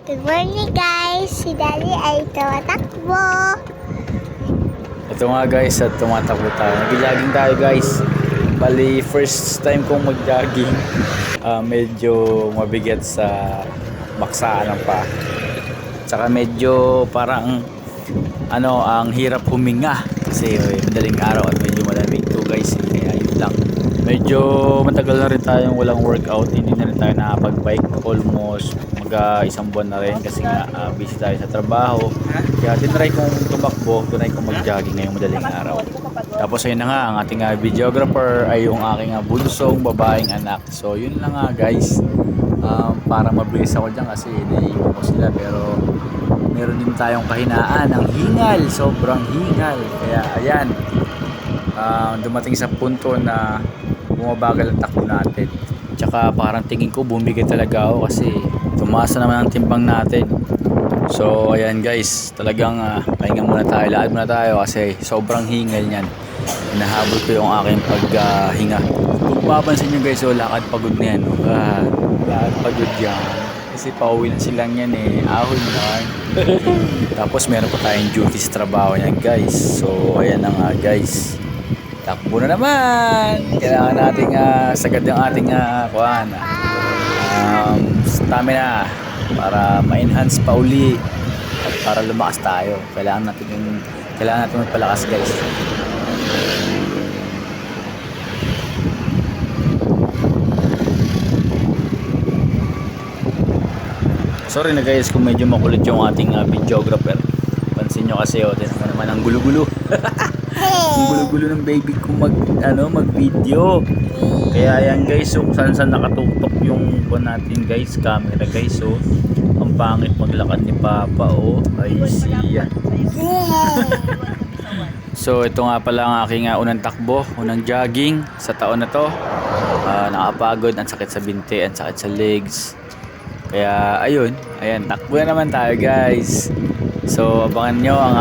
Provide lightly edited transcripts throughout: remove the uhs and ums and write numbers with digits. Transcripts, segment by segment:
Good morning guys! Si Daddy ay tumatakbo. Ito nga guys, at tumatakbo tayo. Nag-jogging tayo guys. Bali, first time kong mag-jogging. Medyo mabigat sa baksaan ng pa. Tsaka medyo parang ang hirap huminga. Kasi madaling araw at medyo malamig to guys. Kaya yun lang. Medyo matagal na rin tayong walang workout. Hindi na rin tayo nakapag-bike. Almost isang buwan na rin kasi nga busy tayo sa trabaho. Kaya tinry kong tumakbo, tinry kong mag-jogging ngayong madaling araw. Tapos ayun na nga, ang ating videographer ay yung aking bunsong babaeng anak. So yun lang nga guys. Para mabilis ako dyan kasi naiiwan ko sila, pero meron din tayong kahinaan, ang hingal, sobrang hingal. Kaya ayan, dumating sa punto na bumabagal ang takbo natin. Tsaka parang tingin ko bumigay talaga ako kasi tumaas na naman ang timbang natin. So ayan guys, talagang pahinga muna tayo, lakad muna tayo kasi sobrang hingal niyan. Hinahabol ko yung aking paghinga. Kung papansin nyo guys, lakad pagod na yan. Lakad pagod yan. Kasi pauwi na silang yan ahon yan. Tapos meron pa tayong duty sa trabaho yan guys. So ayan na nga guys. Takbo na naman. Kailangan nating sagad yung ating stamina para ma-enhance pa uli at para lumakas tayo. Kailangan natin magpalakas guys. Sorry na guys kung medyo makulit yung ating videographer. Pansin nyo kasi tinan naman ang gulo-gulo. Ang gulo-gulo ng baby ko mag-video. Kaya ayan guys, kung saan nakatutok yung natin guys, camera guys. So ang pangit maglakad ni Papa ay siya. So ito nga pala ang aking unang takbo, unang jogging sa taon na to. Nakapagod, ang sakit sa binti, ang sakit sa legs. Kaya ayan, takbo na naman tayo guys. So abangan nyo ang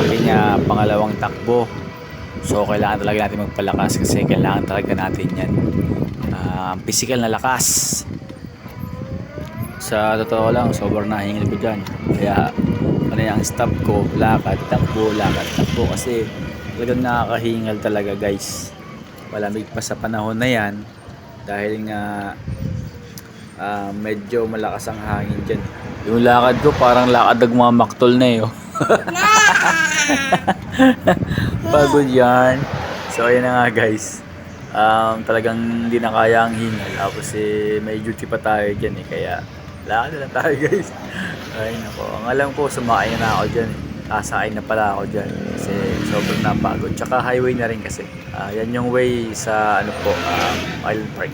aking pangalawang takbo. So kailangan talaga natin magpalakas kasi kailangan talaga natin yan. Physical na lakas. Sa totoo lang, sobrang nahingal ko dyan. Kaya ang stop ko, lakad, takbo kasi talagang nakakahingal talaga guys. Malamig pa sa panahon na yan dahil nga medyo malakas ang hangin dyan. Yung lakad ko parang lakad nagmamaktol na pagod yan. So ayan na nga guys, talagang hindi na kaya ang hingal. Tapos may duty pa tayo dyan kaya lakad na lang tayo guys. Ay nako, ang alam ko sumakay na ako dyan sasakay na pala ako dyan kasi sobrang napagod. Tsaka highway na rin kasi yan yung way sa Island Park.